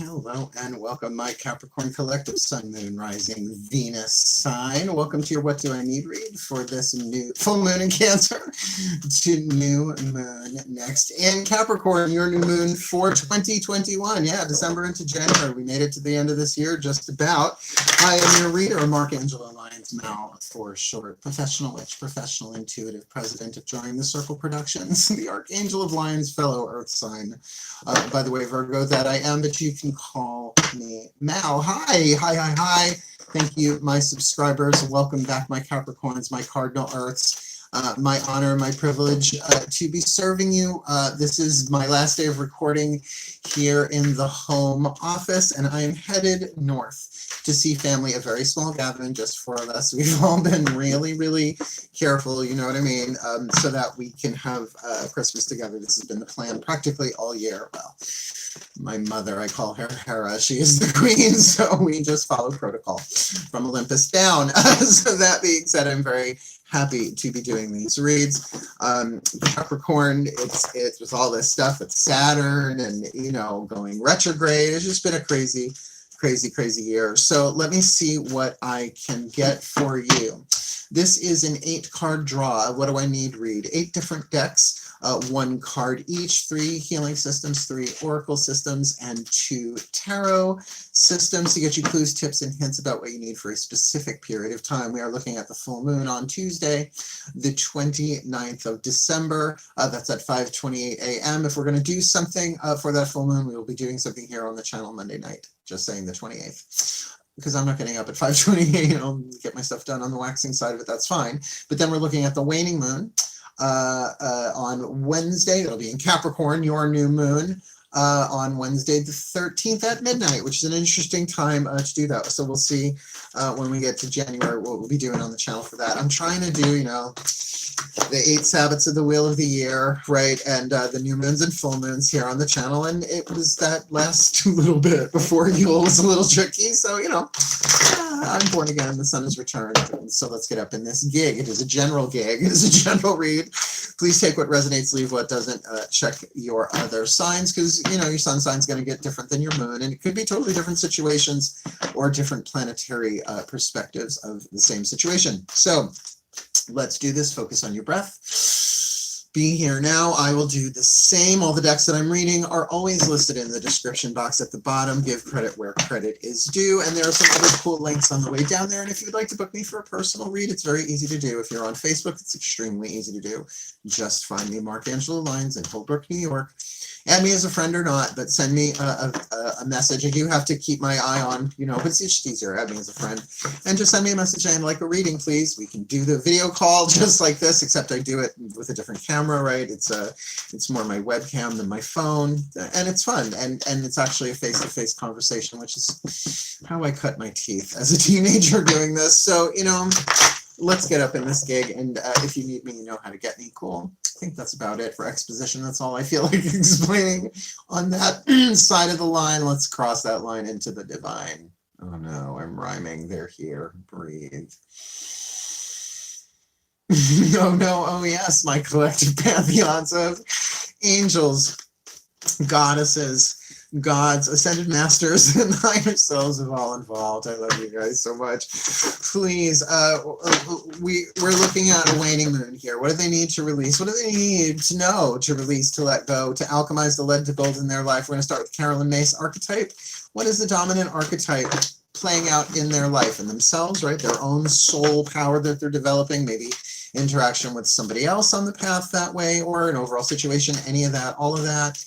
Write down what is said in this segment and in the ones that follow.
Hello and welcome, my Capricorn collective Sun, Moon, Rising, Venus sign. Welcome to your What Do I Need read for this new full moon in Cancer to new moon next in Capricorn, your new moon for 2021. Yeah, December into January. We made it to the end of this year just about. I am your reader, Archangel Lyons, Mal for short, professional witch, professional intuitive, president of DrawingTheCircle Productions, the Archangel of Lyons, fellow Earth sign. By the way, Virgo, that I am, but you can call me Mal. Hi. Thank you, my subscribers. Welcome back, my Capricorns, my cardinal Earths. My honor, my privilege to be serving you. This is my last day of recording here in the home office, and I am headed north to see family, a very small gathering, just four of us. We've all been really careful, you know what I mean, so that we can have Christmas together. This has been the plan practically all year. Well, my mother, I call her Hera, she is the queen, so we just follow protocol from Olympus down. So that being said, I'm very happy to be doing these reads. Capricorn, it's with all this stuff with Saturn and, you know, going retrograde. It's just been a crazy year. So let me see what I can get for you. This is an 8-card draw. What do I need read? 8 different decks, 1 card each, 3 healing systems, 3 oracle systems, and 2 tarot systems to get you clues, tips, and hints about what you need for a specific period of time. We are looking at the full moon on Tuesday, the 29th of December. That's at 5:28 a.m. If we're going to do something for that full moon, we will be doing something here on the channel Monday night. Just saying, the 28th. Because I'm not getting up at 5:28, I'll get my stuff done on the waxing side of it, that's fine. But then we're looking at the waning moon on Wednesday. It'll be in Capricorn, your new moon, on Wednesday the 13th at midnight, which is an interesting time to do that. So we'll see when we get to January what we'll be doing on the channel for that. I'm trying to do, you know, the 8 Sabbats of the Wheel of the Year, right? And the new moons and full moons here on the channel. And it was that last little bit before Yule was a little tricky. So, you know, I'm born again. The sun has returned. So let's get up in this gig. It is a general gig. It is a general read. Please take what resonates, leave what doesn't. Check your other signs because, you know, your sun sign's going to get different than your moon. And it could be totally different situations or different planetary perspectives of the same situation. So let's do this. Focus on your breath. Be here now. I will do the same. All the decks that I'm reading are always listed in the description box at the bottom. Give credit where credit is due. And there are some other cool links on the way down there. And if you'd like to book me for a personal read, it's very easy to do. If you're on Facebook, it's extremely easy to do. Just find me, Archangel Lyons, in Holbrook, New York. Add me as a friend or not, but send me a message. I do have to keep my eye on, you know, but it's just easier. Add me as a friend. And just send me a message. I'd like a reading, please. We can do the video call just like this, except I do it with a different camera, right? It's more my webcam than my phone. And it's fun. And it's actually a face-to-face conversation, which is how I cut my teeth as a teenager doing this. So, you know, let's get up in this gig. And if you need me, you know how to get me. Cool. I think that's about it for exposition. That's all I feel like explaining on that side of the line. Let's cross that line into the divine. Oh no, I'm rhyming. They're here. Breathe. No, oh yes, my collective pantheons of angels, goddesses, gods, ascended masters, and higher selves of all involved. I love you guys so much. Please, we're looking at a waning moon here. What do they need to release? What do they need to know to release, to let go, to alchemize the lead to build in their life? We're going to start with Carolyn Mace archetype. What is the dominant archetype playing out in their life, in themselves, right? Their own soul power that they're developing, maybe interaction with somebody else on the path that way, or an overall situation, any of that, all of that,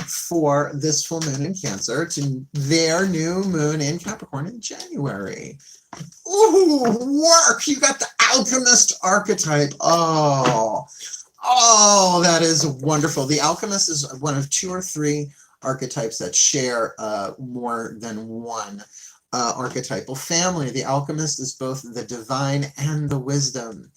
for this full moon in Cancer to their new moon in Capricorn in January. Ooh, work! You got the Alchemist archetype. Oh, that is wonderful. The Alchemist is one of 2 or 3 archetypes that share more than one archetypal family. The Alchemist is both the divine and the wisdom.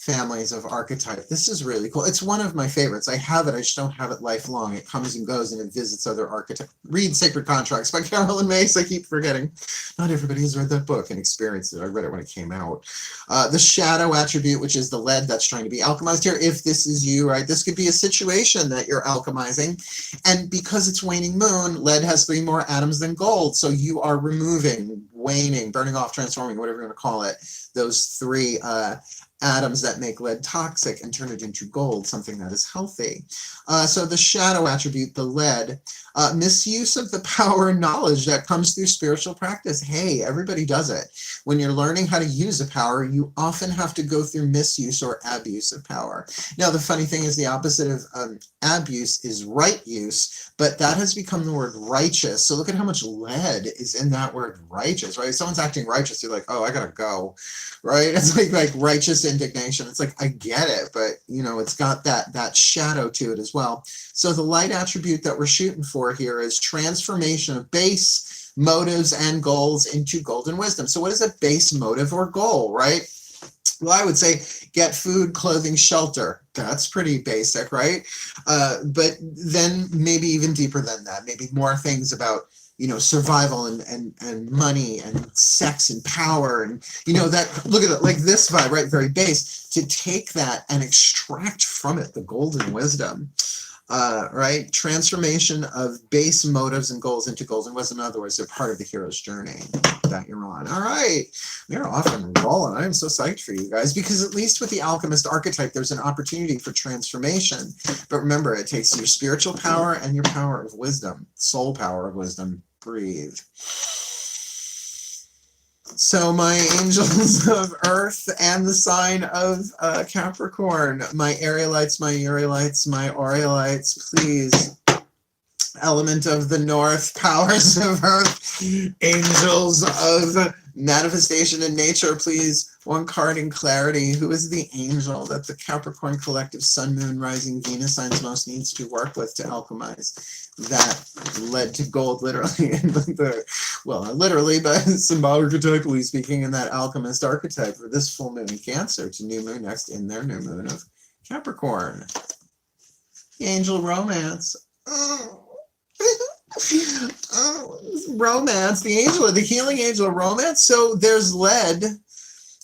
families of archetype. This is really cool. It's one of my favorites. I have it. I just don't have it lifelong. It comes and goes and it visits other archetypes. Read Sacred Contracts by Carolyn Mace. I keep forgetting. Not everybody has read that book and experienced it. I read it when it came out. The shadow attribute, which is the lead that's trying to be alchemized here. If this is you, right, this could be a situation that you're alchemizing. And because it's waning moon, lead has 3 more atoms than gold. So you are removing, waning, burning off, transforming, whatever you want to call it, those 3 atoms that make lead toxic and turn it into gold, something that is healthy. So the shadow attribute, the lead, misuse of the power and knowledge that comes through spiritual practice. Hey, everybody does it. When you're learning how to use a power, you often have to go through misuse or abuse of power. Now, the funny thing is the opposite of abuse is right use, but that has become the word righteous. So look at how much lead is in that word righteous, right? If someone's acting righteous, you're like, oh, I gotta go, right? It's like righteous indignation. It's like, I get it, but you know, it's got that shadow to it as well. So the light attribute that we're shooting for here is transformation of base motives and goals into golden wisdom. So what is a base motive or goal, right? Well, I would say get food, clothing, shelter. That's pretty basic, right? But then maybe even deeper than that, maybe more things about, you know, survival and money and sex and power and, you know, that, look at it, like this vibe, right? Very base, to take that and extract from it the golden wisdom. Right? Transformation of base motives and goals into golden wisdom. In other words, they're part of the hero's journey that you're on. All right. We're off and rolling. I'm so psyched for you guys because at least with the alchemist archetype, there's an opportunity for transformation. But remember, it takes your spiritual power and your power of wisdom, soul power of wisdom. Breathe. So my angels of earth and the sign of Capricorn, my aerialites, my urialites, my aureolites, please. Element of the north, powers of earth, angels of manifestation in nature, please. 1 card in clarity. Who is the angel that the Capricorn collective sun, moon, rising, Venus signs most needs to work with to alchemize that led to gold, literally, well, not literally, but symbolically speaking, in that alchemist archetype for this full moon in Cancer to new moon next in their new moon of Capricorn. The angel romance. Romance, the angel, the healing angel of romance. So there's lead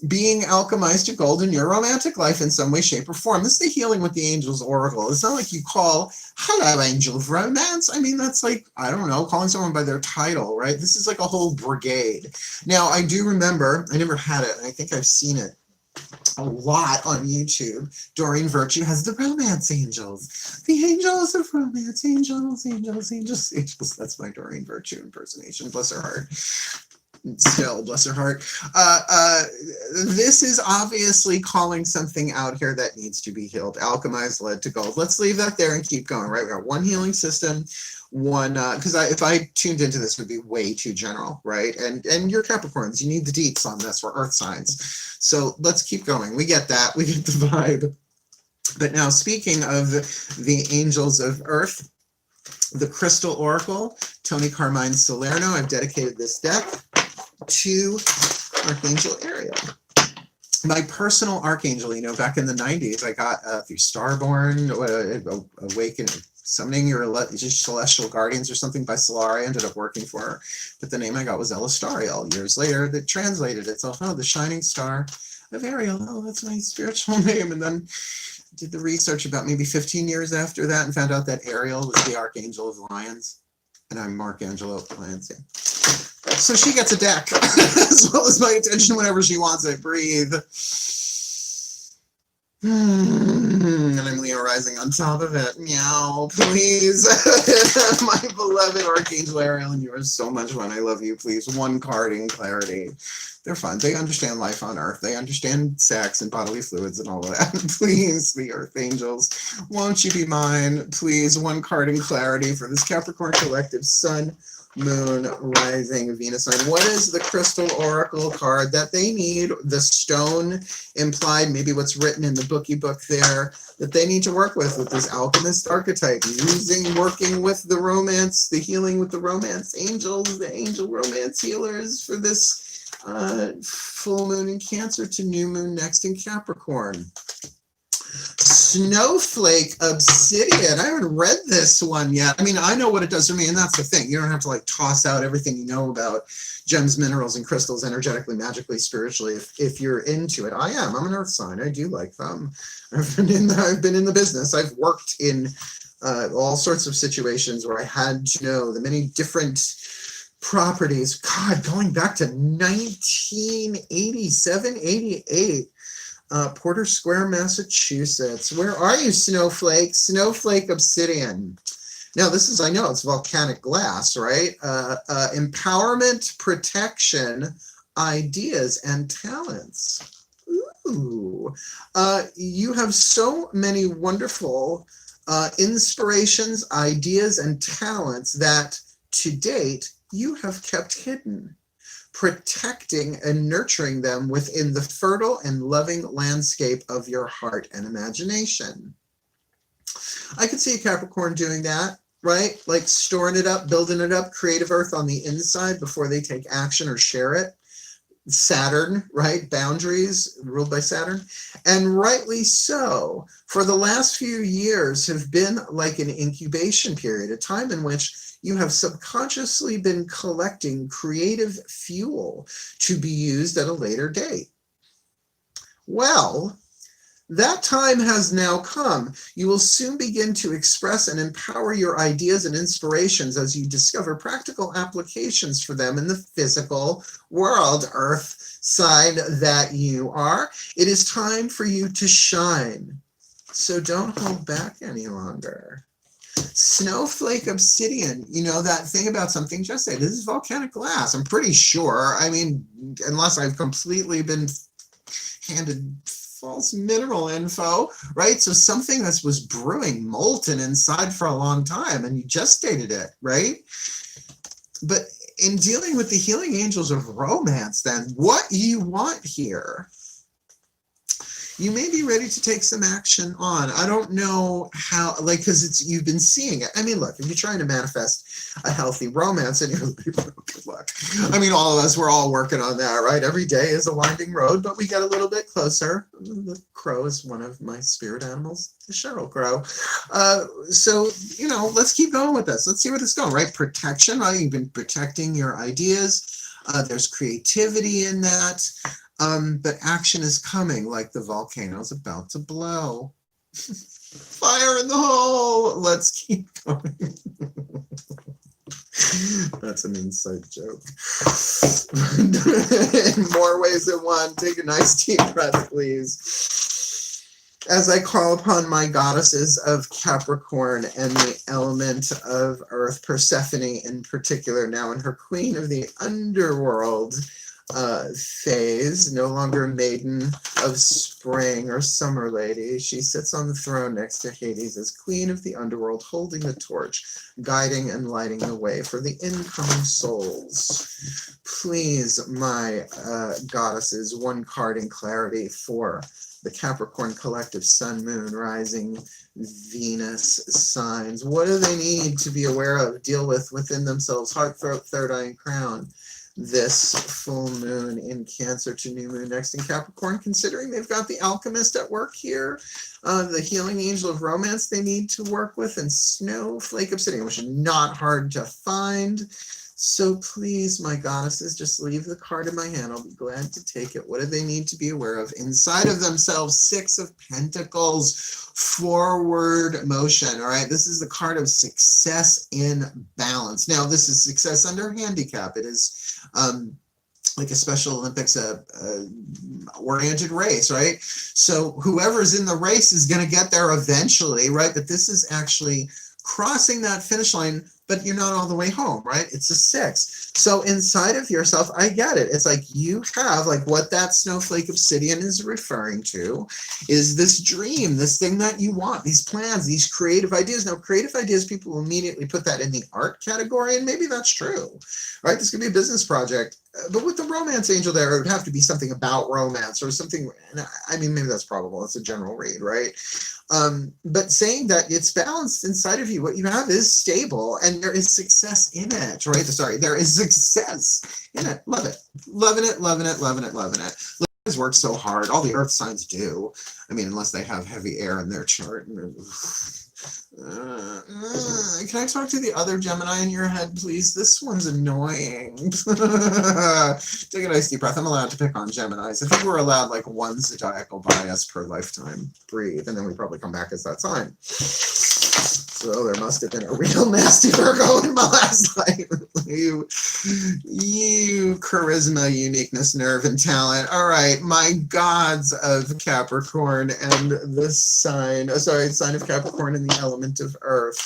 being alchemized to gold in your romantic life in some way, shape, or form. This is the healing with the angels oracle. It's not like you call, hello, angel of romance. I mean, that's like, I don't know, calling someone by their title, right? This is like a whole brigade. Now, I do remember, I never had it, and I think I've seen it a lot on YouTube. Doreen Virtue has the romance angels. The angels of romance, angels, angels, angels, angels. That's my Doreen Virtue impersonation. Bless her heart. Still, bless her heart. This is obviously calling something out here that needs to be healed. Alchemized, led to gold. Let's leave that there and keep going, right? We got 1 healing system, 1, because if I tuned into this, it would be way too general, right? And you're Capricorns, you need the deets on this for earth signs. So let's keep going. We get that. We get the vibe. But now, speaking of the angels of earth, the Crystal Oracle, Tony Carmine Salerno. I've dedicated this deck to Archangel Ariel. My personal archangel, you know, back in the 90s, I got through Starborn, Awaken, Summoning Your Celestial Guardians or something by Solar. I ended up working for her, but the name I got was Elastariel. Years later, that translated itself, oh, the shining star of Ariel. Oh, that's my spiritual name. And then did the research about maybe 15 years after that and found out that Ariel was the archangel of Lyons. And I'm Markangelo of Lyons. Yeah. So she gets a deck, as well as my attention whenever she wants it. Breathe. And I'm Leo rising on top of it. Meow, please. My beloved Archangel Ariel, and you are so much fun. I love you. Please, 1 card in clarity. They're fun. They understand life on Earth. They understand sex and bodily fluids and all of that. Please, the Earth Angels, won't you be mine? Please, 1 card in clarity for this Capricorn collective sun, moon, rising, Venus sign. What is the Crystal Oracle card that they need? The stone implied, maybe what's written in the bookie book there, that they need to work with this alchemist archetype, working with the romance, the healing with the romance angels, the angel romance healers for this Full moon in Cancer to new moon next in Capricorn. Snowflake Obsidian. I haven't read this one yet. I mean, I know what it does for me, and that's the thing. You don't have to like toss out everything you know about gems, minerals, and crystals energetically, magically, spiritually if you're into it. I'm an earth sign. I do like them. I've been in the business. I've worked in all sorts of situations where I had to know the many different properties. God, going back to 1987, 88. Porter Square, Massachusetts. Where are you, Snowflake? Snowflake Obsidian. Now, this is, I know it's volcanic glass, right? Empowerment, protection, ideas, and talents. Ooh. You have so many wonderful inspirations, ideas, and talents that to date you have kept hidden, protecting and nurturing them within the fertile and loving landscape of your heart and imagination. I could see a Capricorn doing that, right? Like storing it up, building it up, creative earth on the inside before they take action or share it. Saturn, right? Boundaries ruled by Saturn. And rightly so. For the last few years have been like an incubation period, a time in which you have subconsciously been collecting creative fuel to be used at a later date. Well, that time has now come. You will soon begin to express and empower your ideas and inspirations as you discover practical applications for them in the physical world, earth sign that you are. It is time for you to shine. So don't hold back any longer. Snowflake Obsidian, you know that thing about something, just say this is volcanic glass. I'm pretty sure. I mean, unless I've completely been handed false mineral info, right? So something that was brewing molten inside for a long time, and you just stated it, right? But in dealing with the healing angels of romance, then what you want here, you may be ready to take some action on. I don't know how, like, because you've been seeing it. I mean, look, if you're trying to manifest a healthy romance in your life, good luck. I mean, all of us, we're all working on that, right? Every day is a winding road, but we get a little bit closer. The crow is one of my spirit animals, the Cheryl Crow. So, you know, let's keep going with this. Let's see where this is going, right? Protection, right? You've been protecting your ideas. There's creativity in that. But action is coming, like the volcano's about to blow. Fire in the hole. Let's keep going. That's an inside joke. In more ways than one. Take a nice deep breath, please. As I call upon my goddesses of Capricorn and the element of Earth, Persephone in particular, now in her queen of the underworld phase, no longer maiden of spring or summer lady. She sits on the throne next to Hades as queen of the underworld, holding the torch, guiding and lighting the way for the incoming souls. Please, my goddesses, one card in clarity for the Capricorn collective sun, moon, rising, Venus signs. What do they need to be aware of, deal with within themselves, heart, throat, third eye, and crown? This full moon in Cancer to new moon next in Capricorn, considering they've got the Alchemist at work here, the healing angel of romance they need to work with, and Snowflake Obsidian, which is not hard to find. So please, my goddesses, just leave the card in my hand. I'll be glad to take it. What do they need to be aware of inside of themselves? Six of Pentacles, forward motion. All right, this is the card of success in balance. Now, this is success under handicap. It is like a Special Olympics oriented race, right? So whoever's in the race is going to get there eventually, right? But this is actually crossing that finish line, but you're not all the way home, right? It's a 6. So inside of yourself, I get it. It's like you have, like what that Snowflake Obsidian is referring to is this dream, this thing that you want, these plans, these creative ideas. Now, creative ideas, people will immediately put that in the art category, and maybe that's true, right? This could be a business project. but with the romance angel there, it would have to be something about romance or something. And I mean, maybe that's probable. It's a general read, right? But saying that it's balanced inside of you, what you have is stable and there is success in it, right? Sorry, there is success in it. Love it. Loving it, loving it, loving it, loving it. Lyons work so hard. All the earth signs do. I mean, unless they have heavy air in their chart. Can I talk to the other Gemini in your head, please? This one's annoying. Take a nice deep breath. I'm allowed to pick on Geminis. I think we're allowed like one zodiacal bias per lifetime. Breathe, and then we probably come back as that sign. So there must have been a real nasty Virgo in my last life. you charisma, uniqueness, nerve, and talent. All right, my gods of Capricorn and the sign of Capricorn and the element of earth.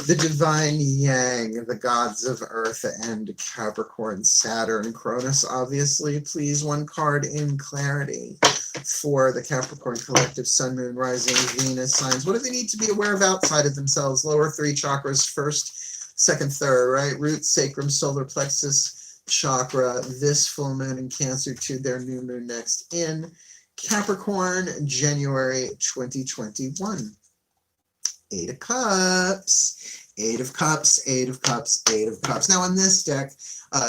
The divine yang, the gods of earth and Capricorn, Saturn, Cronus, obviously. Please, one card in clarity for the Capricorn collective, Sun, Moon, Rising, Venus signs. What do they need to be aware of outside of themselves? Lower three chakras, first, second, third, right? Root, sacrum, solar plexus chakra. This full moon in Cancer to their new moon next in Capricorn, January 2021. 8 of Cups, 8 of Cups, 8 of Cups, 8 of Cups. Now in this deck,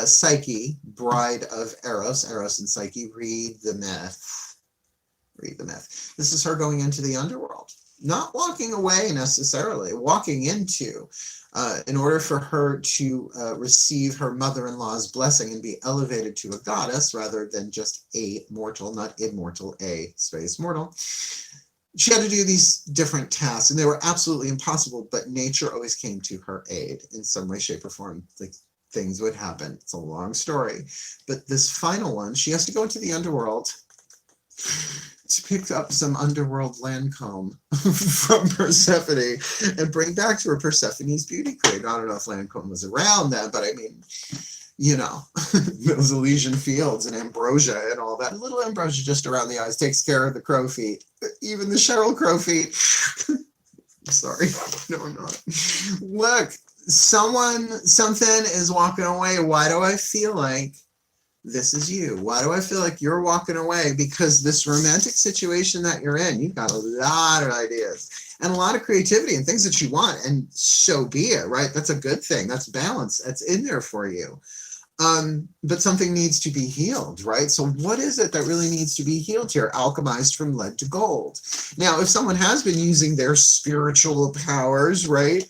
Psyche, bride of Eros, Eros and Psyche, read the myth. Read the myth. This is her going into the underworld. Not walking away necessarily, walking into, in order for her to receive her mother-in-law's blessing and be elevated to a goddess rather than just a mortal, not immortal, a space mortal. She had to do these different tasks, and they were absolutely impossible, but nature always came to her aid in some way, shape, or form. Like, things would happen. It's a long story. But this final one, she has to go into the underworld to pick up some underworld Lancome from Persephone and bring back to her Persephone's beauty crate. I don't know if Lancome was around then, but I mean, you know, those Elysian fields and ambrosia and all that. A little ambrosia just around the eyes takes care of the crow feet, even the Cheryl crow feet. Sorry, no, I'm not. Look, something is walking away. Why do I feel like this is you? Why do I feel like you're walking away? Because this romantic situation that you're in, you've got a lot of ideas and a lot of creativity and things that you want, and so be it, right? That's a good thing. That's balance. That's in there for you. But something needs to be healed, right? So what is it that really needs to be healed here? Alchemized from lead to gold. Now, if someone has been using their spiritual powers, right,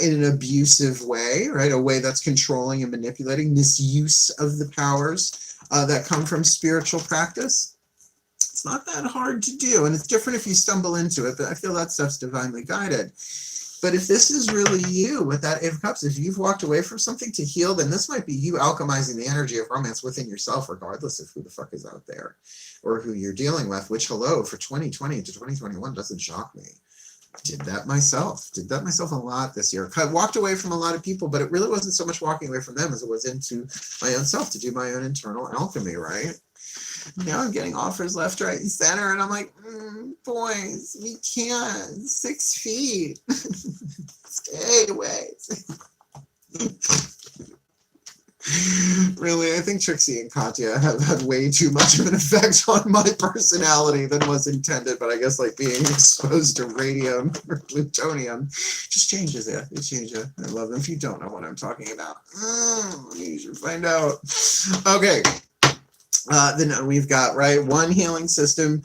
in an abusive way, right, a way that's controlling and manipulating, misuse of the powers that come from spiritual practice, it's not that hard to do. And it's different if you stumble into it, but I feel that stuff's divinely guided. But if this is really you with that 8 of Cups, if you've walked away from something to heal, then this might be you alchemizing the energy of romance within yourself, regardless of who the fuck is out there or who you're dealing with, which, hello, for 2020 to 2021 doesn't shock me. Did that myself a lot this year. I walked away from a lot of people, but it really wasn't so much walking away from them as it was into my own self to do my own internal alchemy, right? Now I'm getting offers left, right, and center, and I'm like, boys, we can't. 6 feet. Stay away. Really, I think Trixie and Katya have had way too much of an effect on my personality than was intended, but I guess like being exposed to radium or plutonium just changes it. It changes it. I love them. If you don't know what I'm talking about, you should find out. Okay. Then we've got, right, 1 healing system,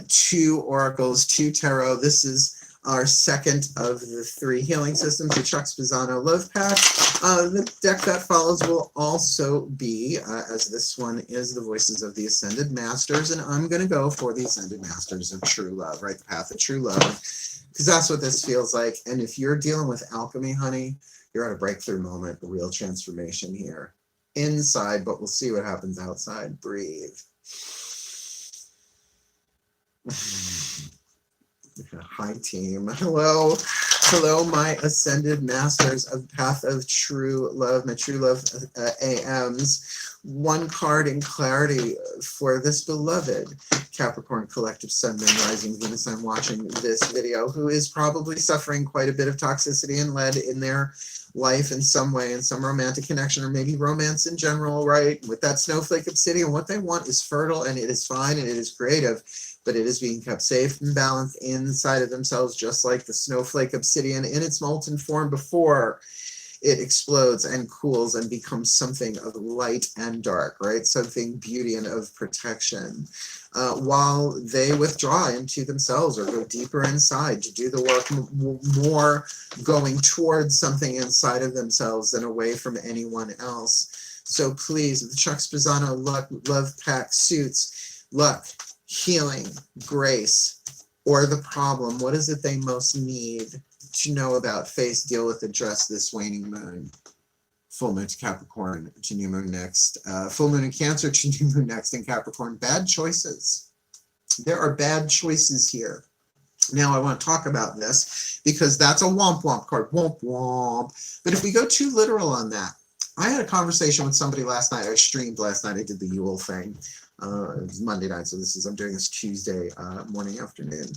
2 oracles, 2 tarot. This is our second of the 3 healing systems, the Chuck Spezzano Love Pack. The deck that follows will also be, as this one is, the Voices of the Ascended Masters, and I'm going to go for the Ascended Masters of True Love, right, the Path of True Love, because that's what this feels like. And if you're dealing with alchemy, honey, you're at a breakthrough moment, a real transformation here. Inside, but we'll see what happens outside. Breathe. Hi, team. Hello. Hello, my ascended masters of path of true love, my true love AMs. One card in clarity for this beloved Capricorn collective sun, moon, rising, Venus sign watching this video, who is probably suffering quite a bit of toxicity and lead in their life in some way, in some romantic connection, or maybe romance in general, right? With that snowflake obsidian, what they want is fertile, and it is fine, and it is creative, but it is being kept safe and balanced inside of themselves, just like the snowflake obsidian in its molten form before it explodes and cools and becomes something of light and dark, right? Something beauty and of protection, while they withdraw into themselves or go deeper inside to do the work, more going towards something inside of themselves than away from anyone else. So please, the Chuck Spezzano Love Pack suits luck, healing, grace, or the problem. What is it they most need to know about, face, deal with, address this waning moon? Full moon to Capricorn, to new moon next. Full moon in Cancer, to new moon next in Capricorn. Bad choices. There are bad choices here. Now I want to talk about this because that's a womp womp card. Womp womp. But if we go too literal on that, I had a conversation with somebody last night. I streamed last night. I did the Yule thing. It was Monday night, so I'm doing this Tuesday morning, afternoon.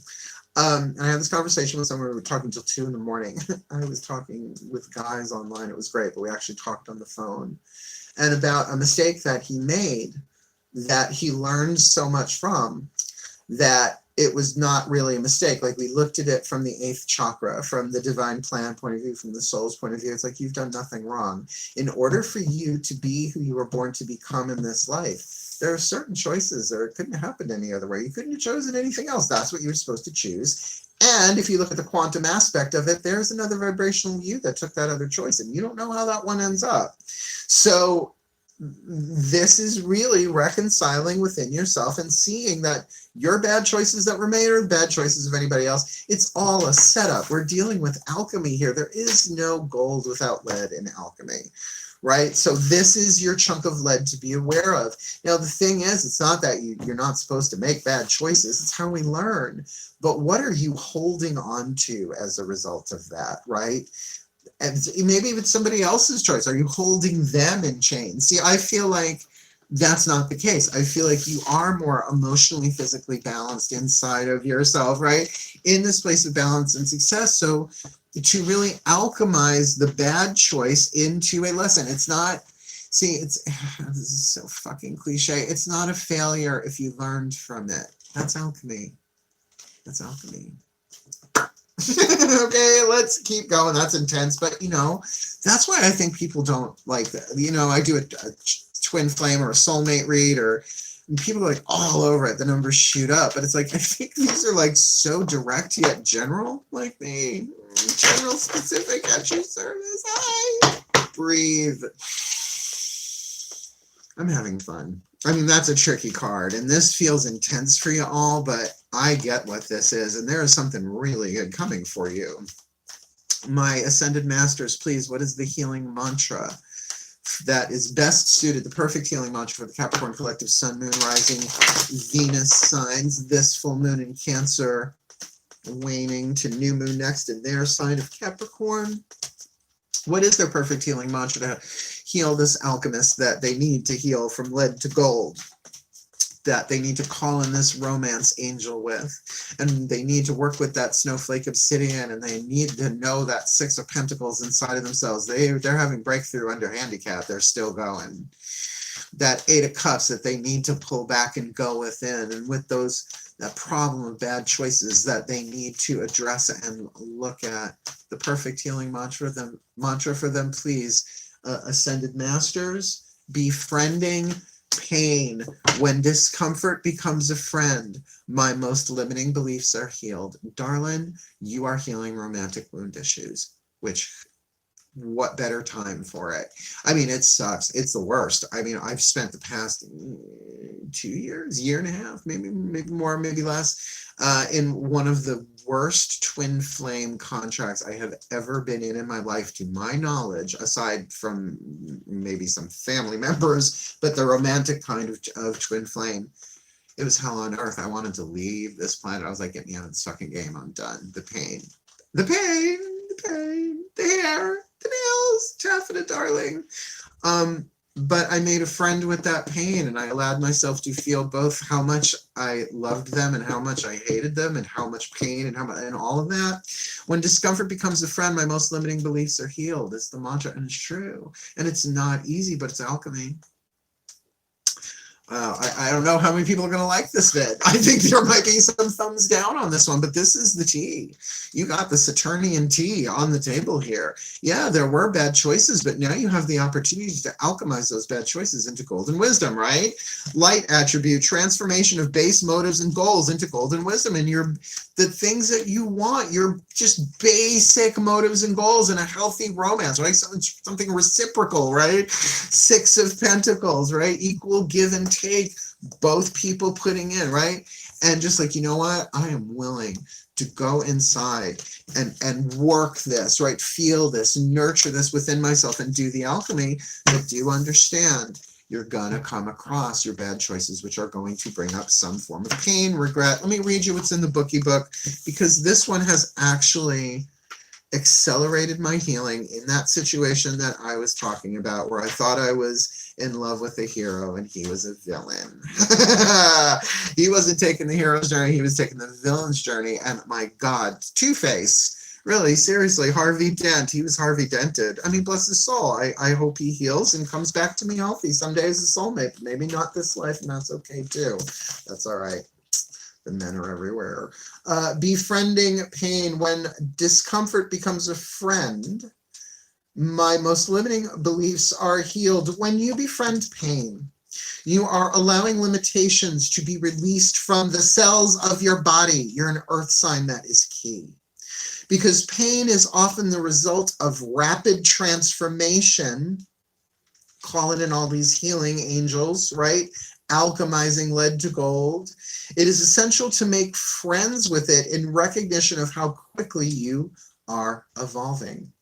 And I had this conversation with someone. We were talking until 2 in the morning. I was talking with guys online. It was great, but we actually talked on the phone. And about a mistake that he made that he learned so much from, that it was not really a mistake. Like, we looked at it from the 8th chakra, from the divine plan point of view, from the soul's point of view. It's like, you've done nothing wrong. In order for you to be who you were born to become in this life, there are certain choices, or it couldn't have happened any other way. You couldn't have chosen anything else. That's what you were supposed to choose. And if you look at the quantum aspect of it, there's another vibrational you that took that other choice, and you don't know how that one ends up. So this is really reconciling within yourself and seeing that your bad choices that were made are the bad choices of anybody else. It's all a setup. We're dealing with alchemy here. There is no gold without lead in alchemy, right? So this is your chunk of lead to be aware of. Now, the thing is, it's not that you're not supposed to make bad choices. It's how we learn. But what are you holding on to as a result of that, right? And maybe if it's somebody else's choice, are you holding them in chains? See, I feel like that's not the case. I feel like you are more emotionally, physically balanced inside of yourself, right? In this place of balance and success. So to really alchemize the bad choice into a lesson. It's not, see, this is so fucking cliche. It's not a failure if you learned from it. That's alchemy. That's alchemy. Okay, let's keep going. That's intense, but that's why I think people don't like that. I do a twin flame or a soulmate read, and people are like all over it. The numbers shoot up, but it's like, I think these are like so direct yet general, like me. General, specific, at your service. Hi. Breathe. I'm having fun. I mean, that's a tricky card, and this feels intense for you all, but I get what this is, and there is something really good coming for you. My Ascended Masters, please, what is the healing mantra that is best suited, the perfect healing mantra for the Capricorn collective sun, moon, rising, Venus signs, this full moon in Cancer, waning to new moon next in their sign of Capricorn? What is their perfect healing mantra to heal this alchemist that they need to heal from lead to gold, that they need to call in this romance angel with, and they need to work with that snowflake obsidian, and they need to know that 6 of Pentacles inside of themselves? They're having breakthrough under handicap. They're still going. That 8 of Cups that they need to pull back and go within, and with that problem of bad choices that they need to address and look at. The perfect healing mantra for them, please. Ascended Masters, befriending pain. When discomfort becomes a friend, my most limiting beliefs are healed. Darling, you are healing romantic wound issues, which, what better time for it? I mean, it sucks. It's the worst. I mean, I've spent the past 2 years, year and a half, maybe more, maybe less, in one of the worst twin flame contracts I have ever been in my life, to my knowledge, aside from maybe some family members, but the romantic kind of twin flame. It was hell on earth. I wanted to leave this planet. I was like, get me out of this fucking game. I'm done. The pain. it, darling. But I made a friend with that pain, and I allowed myself to feel both how much I loved them and how much I hated them and how much pain and and all of that. When discomfort becomes a friend, my most limiting beliefs are healed. It's the mantra, and it's true. And it's not easy, but it's alchemy. I don't know how many people are going to like this vid. I think there might be some thumbs down on this one, but this is the tea. You got the Saturnian tea on the table here. Yeah, there were bad choices, but now you have the opportunity to alchemize those bad choices into golden wisdom, right? Light attribute, transformation of base motives and goals into golden wisdom. And the things that you want, your just basic motives and goals in a healthy romance, right? Something reciprocal, right? Six of Pentacles, right? Equal give and take, both people putting in, right? And just like, you know what? I am willing to go inside and work this, right? Feel this, nurture this within myself and do the alchemy, but do understand you're gonna come across your bad choices, which are going to bring up some form of pain, regret. Let me read you what's in the bookie book, because this one has actually accelerated my healing in that situation that I was talking about, where I thought I was in love with a hero and he was a villain. He wasn't taking the hero's journey, he was taking the villain's journey. And my God, Two-Face. Really, seriously, Harvey Dent. He was Harvey Dented. I mean, bless his soul. I hope he heals and comes back to me healthy someday as a soulmate. Maybe not this life, and that's okay too. That's all right. The men are everywhere. Befriending pain. When discomfort becomes a friend, my most limiting beliefs are healed. When you befriend pain, you are allowing limitations to be released from the cells of your body. You're an earth sign. That is key. Because pain is often the result of rapid transformation. Calling in all these healing angels, right? Alchemizing lead to gold. It is essential to make friends with it in recognition of how quickly you are evolving.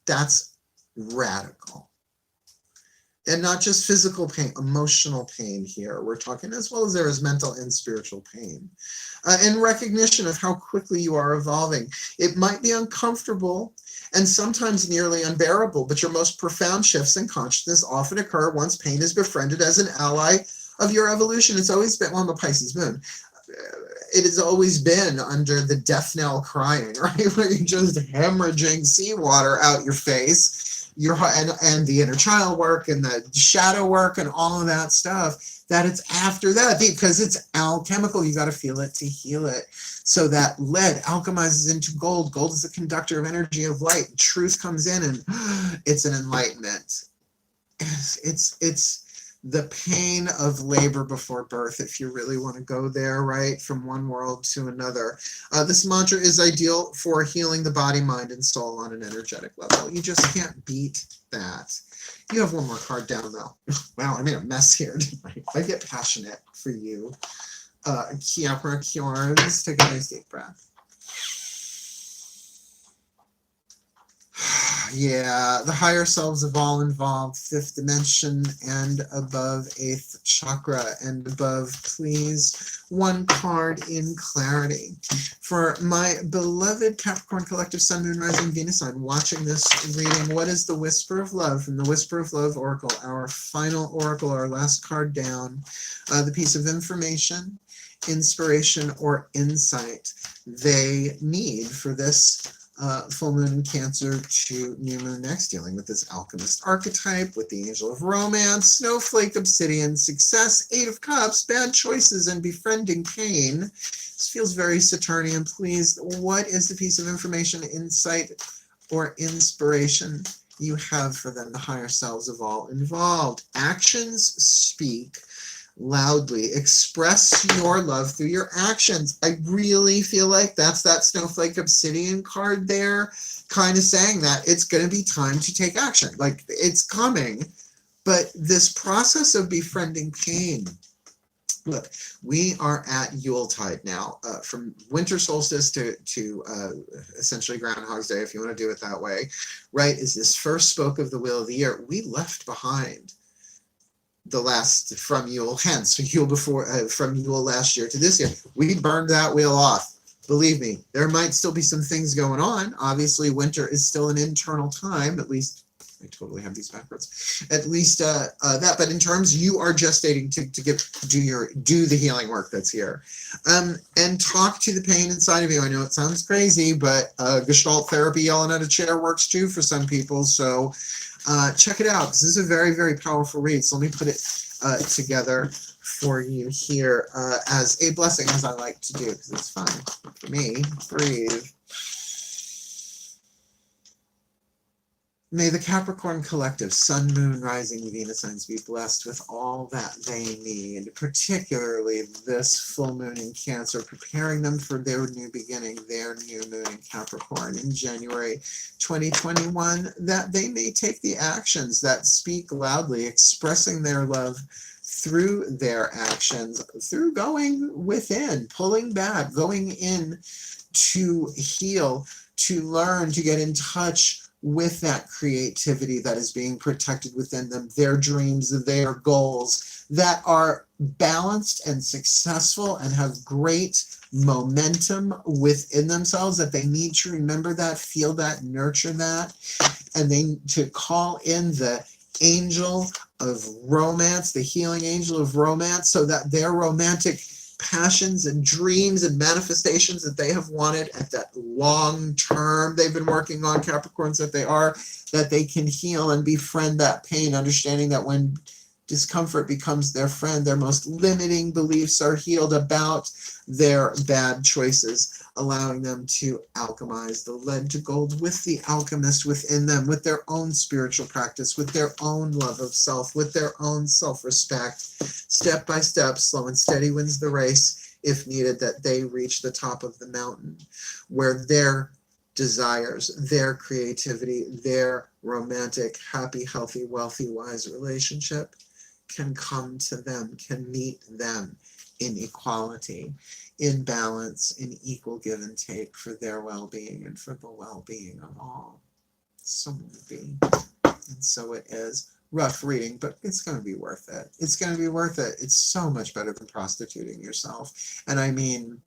That's radical. And not just physical pain, emotional pain here. We're talking as well as there is mental and spiritual pain. In recognition of how quickly you are evolving. It might be uncomfortable and sometimes nearly unbearable, but your most profound shifts in consciousness often occur once pain is befriended as an ally of your evolution. It's always been, well, I'm a Pisces moon. It has always been under the death knell crying, right? Where you're just hemorrhaging seawater out your face. And the inner child work and the shadow work and all of that stuff, that it's after that, because it's alchemical. You got to feel it to heal it. So that lead alchemizes into gold. Gold is the conductor of energy, of light. Truth comes in and it's an enlightenment. It's the pain of labor before birth, if you really want to go there, right? From one world to another. This mantra is ideal for healing the body, mind, and soul on an energetic level. You just can't beat that. You have one more card down, though. Wow, I made a mess here, didn't I? I get passionate for you. Capricorn, take a nice deep breath. Yeah, the higher selves of all involved, fifth dimension and above, eighth chakra and above. Please, one card in clarity. For my beloved Capricorn collective Sun, Moon, Rising, Venus sign watching this reading, what is the Whisper of Love from the Whisper of Love Oracle? Our final oracle, our last card down. The piece of information, inspiration, or insight they need for this full moon in Cancer to new moon next, dealing with this alchemist archetype, with the angel of romance, snowflake, obsidian, success, eight of cups, bad choices, and befriending pain. This feels very Saturnian. Please, what is the piece of information, insight, or inspiration you have for them, the higher selves of all involved? Actions speak loudly. Express your love through your actions. I really feel like that's that snowflake obsidian card there, kind of saying that it's going to be time to take action. Like, it's coming. But this process of befriending pain, look, we are at Yuletide now, from winter solstice to essentially Groundhog's Day, if you want to do it that way, right? Is this first spoke of the wheel of the year. We left behind the last from Yule, hence Yule before, from Yule last year to this year. We burned that wheel off. believe me, there might still be some things going on. Obviously, winter is still an internal time, at least. I totally have these backwards. At least that, but in terms, you are gestating to do the healing work that's here, and talk to the pain inside of you. I know it sounds crazy, but Gestalt therapy, yelling at a chair, works too for some people. So check it out. This is a very, very powerful read. So let me put it together for you here as a blessing, as I like to do, because it's fun for me. Breathe. May the Capricorn collective, Sun, Moon, Rising, Venus signs be blessed with all that they need, particularly this full moon in Cancer, preparing them for their new beginning, their new moon in Capricorn in January 2021, that they may take the actions that speak loudly, expressing their love through their actions, through going within, pulling back, going in to heal, to learn, to get in touch with that creativity that is being protected within them, their dreams, their goals that are balanced and successful and have great momentum within themselves, that they need to remember that, feel that, nurture that, and they to call in the angel of romance, the healing angel of romance, so that their romantic passions and dreams and manifestations that they have wanted at that long term they've been working on, Capricorns that they can heal and befriend that pain, understanding that when discomfort becomes their friend, their most limiting beliefs are healed about their bad choices, allowing them to alchemize the lead to gold with the alchemist within them, with their own spiritual practice, with their own love of self, with their own self-respect. Step by step, slow and steady wins the race, if needed, that they reach the top of the mountain where their desires, their creativity, their romantic, happy, healthy, wealthy, wise relationship can come to them, can meet them in equality, in balance, in equal give and take for their well-being and for the well-being of all. So will be. And so it is. Rough reading, but it's going to be worth it. It's going to be worth it. It's so much better than prostituting yourself. And I mean,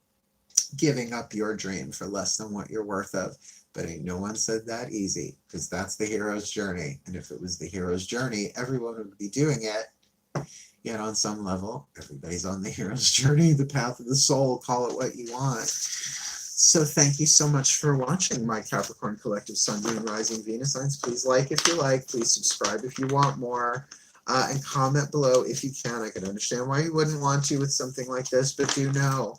giving up your dream for less than what you're worth of. But ain't no one said that easy, because that's the hero's journey. And if it was the hero's journey, everyone would be doing it. Yet on some level, everybody's on the hero's journey, the path of the soul, call it what you want. So thank you so much for watching my Capricorn Collective Sun, Moon, Rising, Venus signs. Please like if you like. Please subscribe if you want more. And comment below if you can. I can understand why you wouldn't want to with something like this, but do know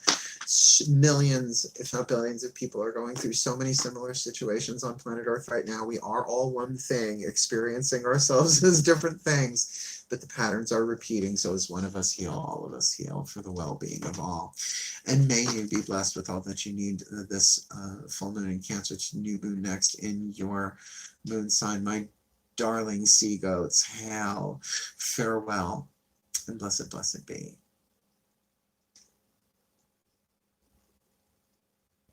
millions, if not billions of people are going through so many similar situations on planet Earth right now. We are all one thing, experiencing ourselves as different things, but the patterns are repeating. So as one of us heal, all of us heal for the well-being of all. And may you be blessed with all that you need this full moon in Cancer to new moon next in your moon sign. My darling sea goats, hail, farewell, and blessed, blessed be.